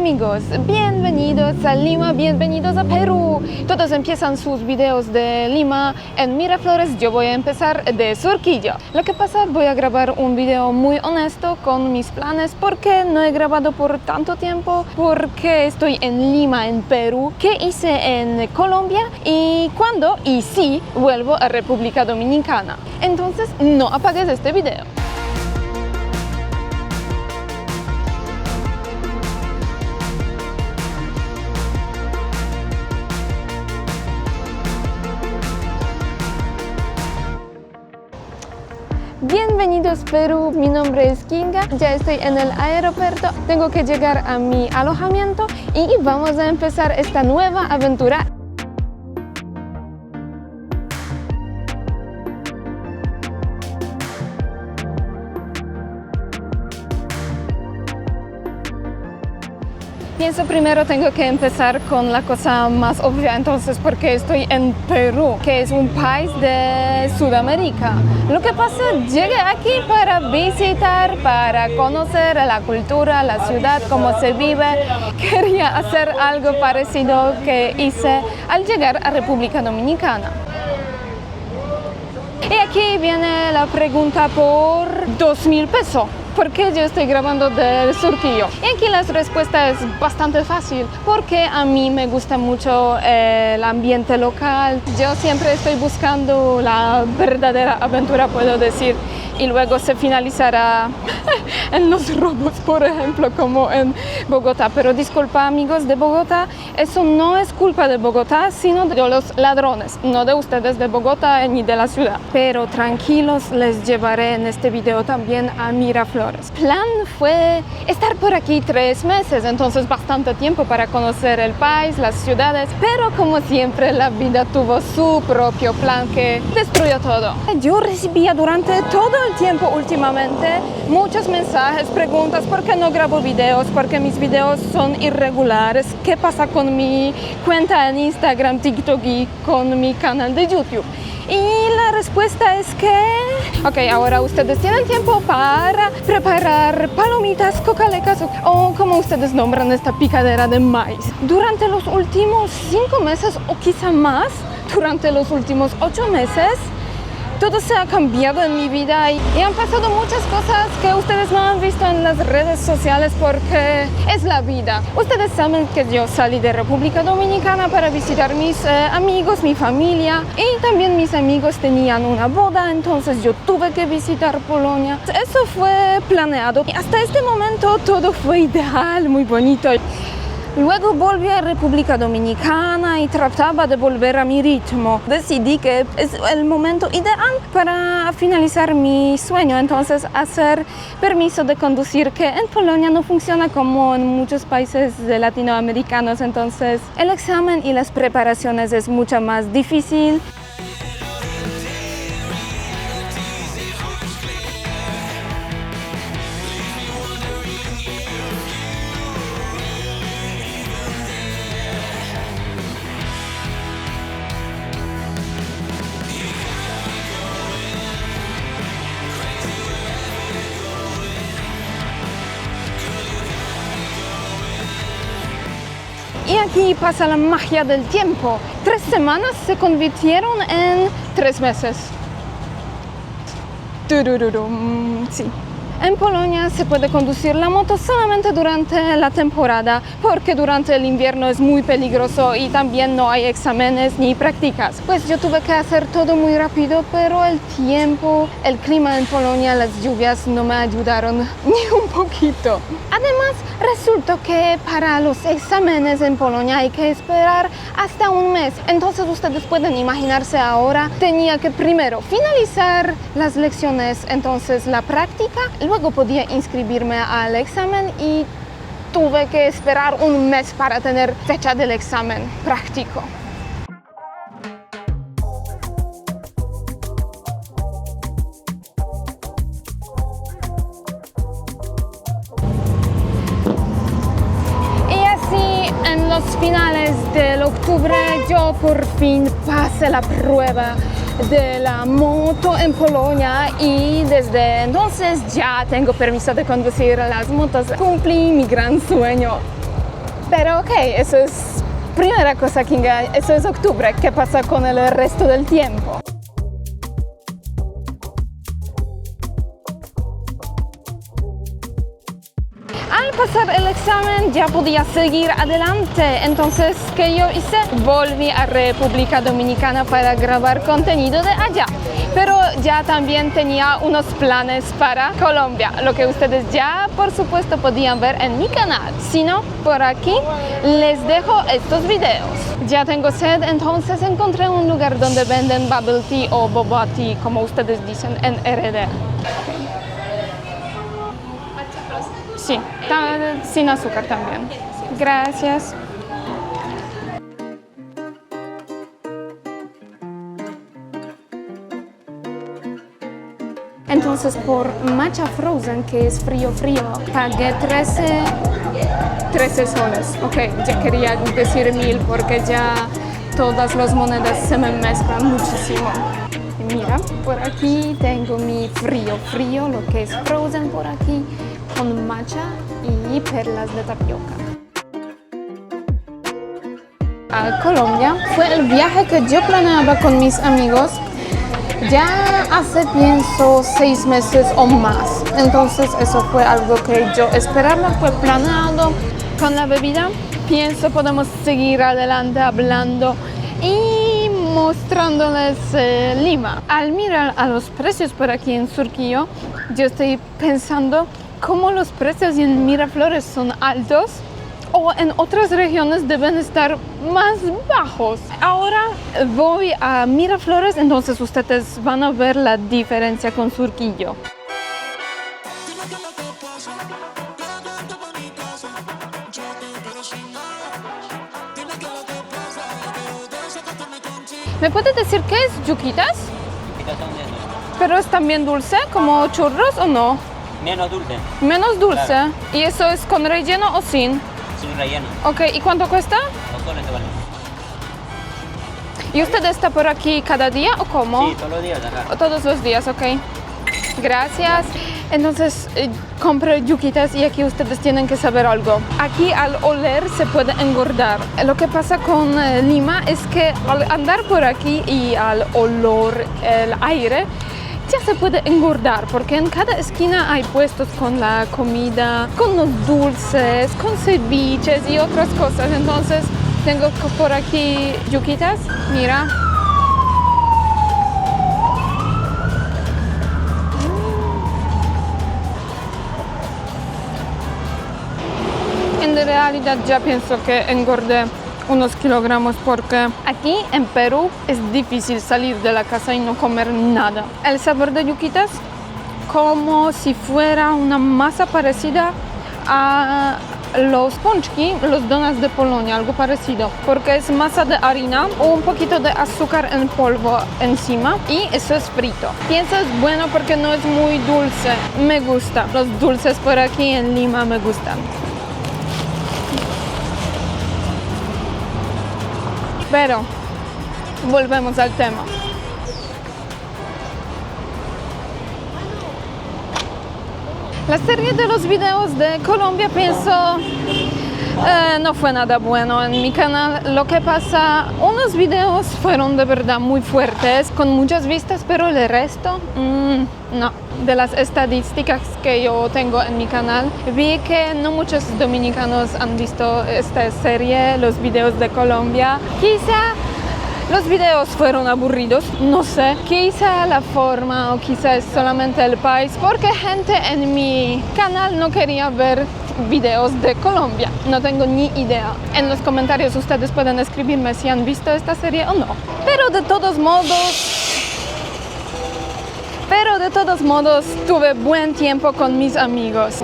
amigos, bienvenidos a Lima, bienvenidos a Perú. Todos empiezan sus videos de Lima en Miraflores, yo voy a empezar de Surquillo. Lo que pasa, voy a grabar un video muy honesto con mis planes porque no he grabado por tanto tiempo, porque estoy en Lima, en Perú, qué hice en Colombia y cuándo y si vuelvo a República Dominicana. Entonces no apagues este video. Bienvenidos Perú, mi nombre es Kinga, ya estoy en el aeropuerto, tengo que llegar a mi alojamiento y vamos a empezar esta nueva aventura. Pienso primero tengo que empezar con la cosa más obvia, entonces porque estoy en Perú, que es un país de Sudamérica. Lo que pasa, llegué aquí para visitar, para conocer la cultura, la ciudad, cómo se vive. Quería hacer algo parecido que hice al llegar a República Dominicana. Y aquí viene la pregunta por 2.000 pesos. ¿Por qué yo estoy grabando del Surquillo? Y aquí la respuesta es bastante fácil, porque a mí me gusta mucho el ambiente local. Yo siempre estoy buscando la verdadera aventura, puedo decir, y luego se finalizará en los robos, por ejemplo, como en Bogotá. Pero disculpa, amigos de Bogotá, eso no es culpa de Bogotá, sino de los ladrones, no de ustedes de Bogotá ni de la ciudad. Pero tranquilos, les llevaré en este video también a Miraflores. Plan fue estar por aquí 3 meses, entonces bastante tiempo para conocer el país, las ciudades, pero como siempre la vida tuvo su propio plan que destruyó todo. Yo recibía durante todo el tiempo últimamente muchos mensajes, preguntas, ¿por qué no grabo videos? Porque mis videos son irregulares, ¿qué pasa con mi cuenta en Instagram, TikTok y con mi canal de YouTube? Y la respuesta es que, ok, ahora ustedes tienen tiempo para preparar palomitas, cocalecas o como ustedes nombran esta picadera de maíz. Durante los últimos 5 meses o quizá más, durante los últimos 8 meses, todo se ha cambiado en mi vida y han pasado muchas cosas que ustedes no han visto en las redes sociales porque es la vida. Ustedes saben que yo salí de República Dominicana para visitar mis amigos, mi familia, y también mis amigos tenían una boda, entonces yo tuve que visitar Polonia. Eso fue planeado y hasta este momento todo fue ideal, muy bonito. Luego volví a República Dominicana y trataba de volver a mi ritmo. Decidí que es el momento ideal para finalizar mi sueño, entonces hacer permiso de conducir, que en Polonia no funciona como en muchos países latinoamericanos, entonces el examen y las preparaciones es mucho más difícil. Y aquí pasa la magia del tiempo. 3 semanas se convirtieron en 3 meses. Sí. En Polonia se puede conducir la moto solamente durante la temporada, porque durante el invierno es muy peligroso y también no hay exámenes ni prácticas. Pues yo tuve que hacer todo muy rápido, pero el tiempo, el clima en Polonia, las lluvias no me ayudaron ni un poquito. Además, resultó que para los exámenes en Polonia hay que esperar hasta 1 mes. Entonces ustedes pueden imaginarse ahora, tenía que primero finalizar las lecciones, entonces la práctica, luego podía inscribirme al examen y tuve que esperar 1 mes para tener fecha del examen práctico. Y así en los finales del octubre yo por fin pasé la prueba de la moto en Polonia y desde entonces ya tengo permiso de conducir las motos. Cumplí mi gran sueño. Pero ok, eso es primera cosa, Kinga, eso es octubre. ¿Qué pasa con el resto del tiempo? Al pasar el examen ya podía seguir adelante, entonces ¿qué yo hice? Volví a República Dominicana para grabar contenido de allá, pero ya también tenía unos planes para Colombia, lo que ustedes ya por supuesto podían ver en mi canal. Si no, por aquí les dejo estos videos. Ya tengo sed, entonces encontré un lugar donde venden bubble tea o boba tea, como ustedes dicen en RD. Sí, sin azúcar también. Gracias. Entonces por matcha frozen, que es frío, pagué 13 soles. Ok, ya quería decir 1000 porque ya todas las monedas se me mezclan muchísimo. Y mira, por aquí tengo mi frío, lo que es frozen por aquí, con matcha y perlas de tapioca. A Colombia fue el viaje que yo planeaba con mis amigos ya hace, pienso, 6 meses o más. Entonces eso fue algo que yo esperaba, fue planeado. Con la bebida, pienso podemos seguir adelante hablando y mostrándoles Lima. Al mirar a los precios por aquí en Surquillo, yo estoy pensando cómo los precios en Miraflores son altos o en otras regiones deben estar más bajos. Ahora voy a Miraflores, entonces ustedes van a ver la diferencia con Surquillo. ¿Me puedes decir qué es yuquitas? ¿Pero es también dulce, como churros o no? Menos dulce. Menos dulce. Claro. ¿Y eso es con relleno o sin? Sin relleno. Ok, ¿y cuánto cuesta? 2 soles vale. ¿Y usted está por aquí cada día o cómo? Sí, todos los días acá. Todos los días, ok. Gracias. Entonces, compré yuquitas y aquí ustedes tienen que saber algo. Aquí al oler se puede engordar. Lo que pasa con Lima es que al andar por aquí y al olor el aire, ya se puede engordar porque en cada esquina hay puestos con la comida, con los dulces, con ceviches y otras cosas. Entonces, tengo por aquí yuquitas, mira. En realidad ya pienso que engordé unos kilogramos porque aquí en Perú es difícil salir de la casa y no comer nada. El sabor de yuquitas como si fuera una masa parecida a los pączki, los donuts de Polonia, algo parecido, porque es masa de harina o un poquito de azúcar en polvo encima y eso es frito. Pienso es bueno porque no es muy dulce, me gusta. Los dulces por aquí en Lima me gustan. Pero volvemos al tema. La serie de los videos de Colombia pienso no fue nada bueno en mi canal. Lo que pasa, unos videos fueron de verdad muy fuertes, con muchas vistas, pero el resto, no. De las estadísticas que yo tengo en mi canal, vi que no muchos dominicanos han visto esta serie, los videos de Colombia. Quizá los videos fueron aburridos, no sé. Quizá la forma o quizá es solamente el país, porque gente en mi canal no quería ver videos de Colombia. No tengo ni idea. En los comentarios ustedes pueden escribirme si han visto esta serie o no. Pero de todos modos, tuve buen tiempo con mis amigos.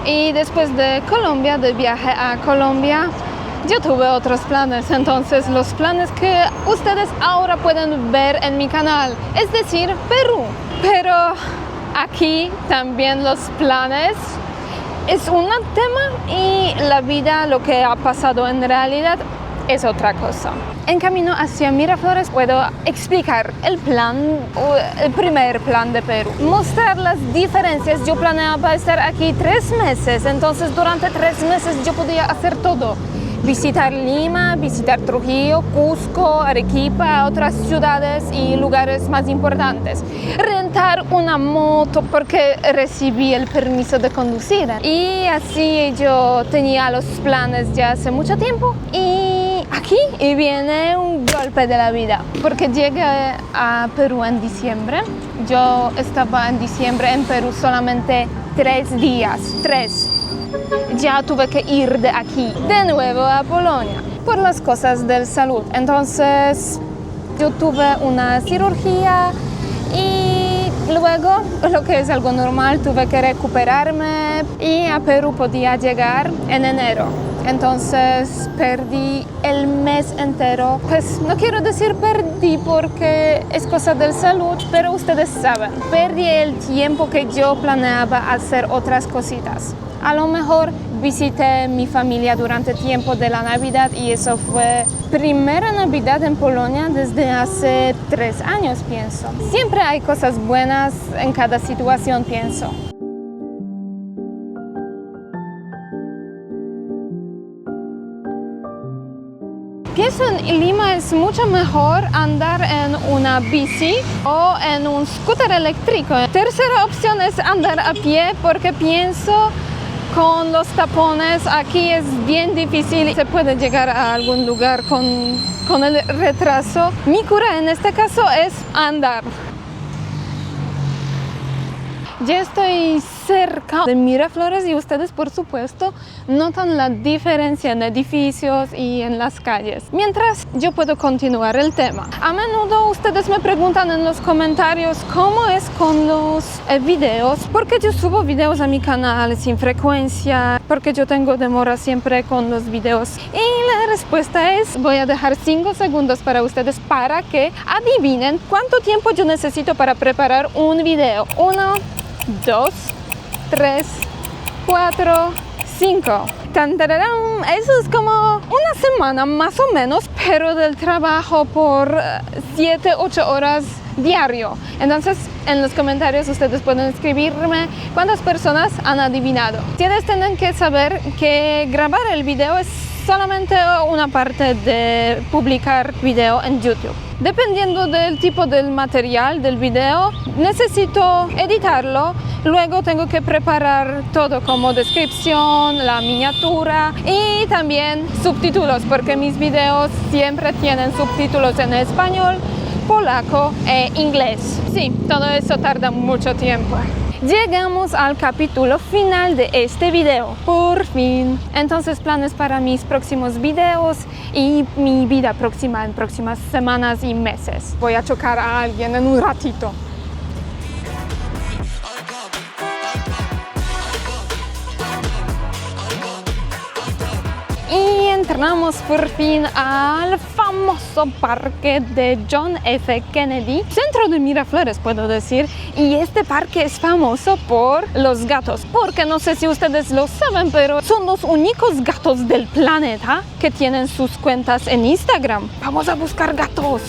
Y después de Colombia, de viaje a Colombia, yo tuve otros planes, entonces los planes que ustedes ahora pueden ver en mi canal, es decir, Perú. Pero aquí también los planes es un tema y la vida, lo que ha pasado en realidad, es otra cosa. En camino hacia Miraflores puedo explicar el primer plan de Perú. Mostrar las diferencias. Yo planeaba estar aquí 3 meses, entonces durante 3 meses yo podía hacer todo. Visitar Lima, visitar Trujillo, Cusco, Arequipa, otras ciudades y lugares más importantes. Rentar una moto porque recibí el permiso de conducir. Y así yo tenía los planes ya hace mucho tiempo. Y aquí viene un golpe de la vida. Porque llegué a Perú en diciembre. Yo estaba en diciembre en Perú solamente 3 días. 3. Ya tuve que ir de aquí de nuevo a Polonia por las cosas de salud. Entonces yo tuve una cirugía y luego, lo que es algo normal, tuve que recuperarme y a Perú podía llegar en enero. Entonces perdí el mes entero. Pues no quiero decir perdí porque es cosa de salud, pero ustedes saben, perdí el tiempo que yo planeaba hacer otras cositas. A lo mejor visité mi familia durante el tiempo de la Navidad y eso fue primera Navidad en Polonia desde hace 3 años, pienso. Siempre hay cosas buenas en cada situación, pienso. Pienso en Lima es mucho mejor andar en una bici o en un scooter eléctrico. Tercera opción es andar a pie porque pienso con los tapones aquí es bien difícil. Se puede llegar a algún lugar con el retraso. Mi cura en este caso es andar. Ya estoy cerca de Miraflores y ustedes, por supuesto, notan la diferencia en edificios y en las calles. Mientras, yo puedo continuar el tema. A menudo ustedes me preguntan en los comentarios cómo es con los videos, porque yo subo videos a mi canal sin frecuencia, porque yo tengo demora siempre con los videos. Y la respuesta es, voy a dejar 5 segundos para ustedes para que adivinen cuánto tiempo yo necesito para preparar un video. 1, 2, 3, 4, 5. ¡Tan, tararán! Eso es como una semana más o menos, pero del trabajo por 7, 8 horas diario. Entonces, en los comentarios ustedes pueden escribirme cuántas personas han adivinado. Ustedes tienen que saber que grabar el video es solamente una parte de publicar video en YouTube. Dependiendo del tipo del material del video, necesito editarlo. Luego tengo que preparar todo como descripción, la miniatura y también subtítulos, porque mis videos siempre tienen subtítulos en español, polaco e inglés. Sí, todo eso tarda mucho tiempo. Llegamos al capítulo final de este video, por fin. Entonces, planes para mis próximos videos y mi vida próxima en próximas semanas y meses. Voy a chocar a alguien en un ratito. Y entramos por fin al famoso parque de John F. Kennedy, centro de Miraflores, puedo decir. Y este parque es famoso por los gatos, porque no sé si ustedes lo saben, pero son los únicos gatos del planeta que tienen sus cuentas en Instagram. Vamos a buscar gatos.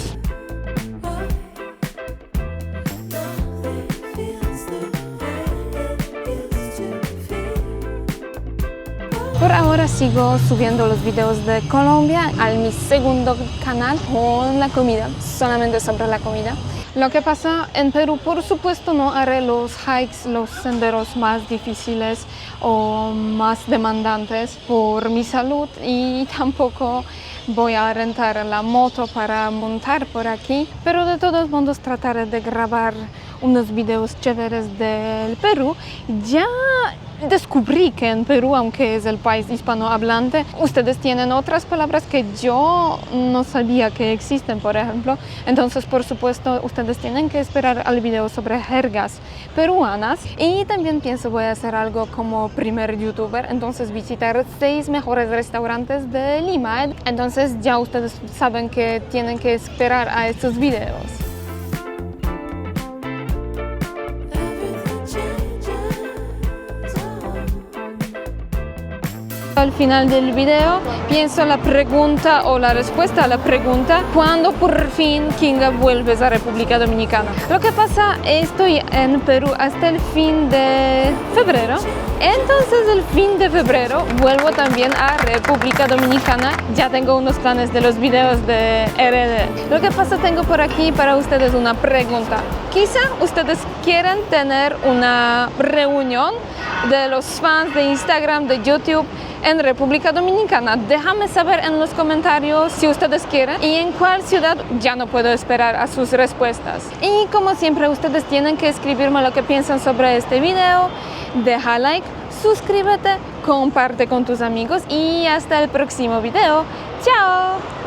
Por ahora sigo subiendo los videos de Colombia a mi segundo canal con la comida, solamente sobre la comida. Lo que pasa en Perú, por supuesto, no haré los hikes, los senderos más difíciles o más demandantes por mi salud y tampoco voy a rentar la moto para montar por aquí, pero de todos modos trataré de grabar unos videos chéveres del Perú. Ya descubrí que en Perú, aunque es el país hispanohablante, ustedes tienen otras palabras que yo no sabía que existen, por ejemplo. Entonces, por supuesto, ustedes tienen que esperar al video sobre jergas peruanas. Y también pienso voy a hacer algo como primer youtuber, entonces visitar 6 mejores restaurantes de Lima. Entonces ya ustedes saben que tienen que esperar a estos videos. al final del video, pienso la pregunta o la respuesta a la pregunta, ¿cuándo por fin Kinga vuelves a República Dominicana? Lo que pasa, estoy en Perú hasta el fin de febrero. Entonces el fin de febrero vuelvo también a República Dominicana. Ya tengo unos planes de los videos de RD. Lo que pasa, tengo por aquí para ustedes una pregunta. Quizá ustedes quieran tener una reunión de los fans de Instagram, de YouTube en República Dominicana. Déjame saber en los comentarios si ustedes quieren y en cuál ciudad. Ya no puedo esperar a sus respuestas. Y como siempre, ustedes tienen que escribirme lo que piensan sobre este video. Deja like, suscríbete, comparte con tus amigos y hasta el próximo video. ¡Chao!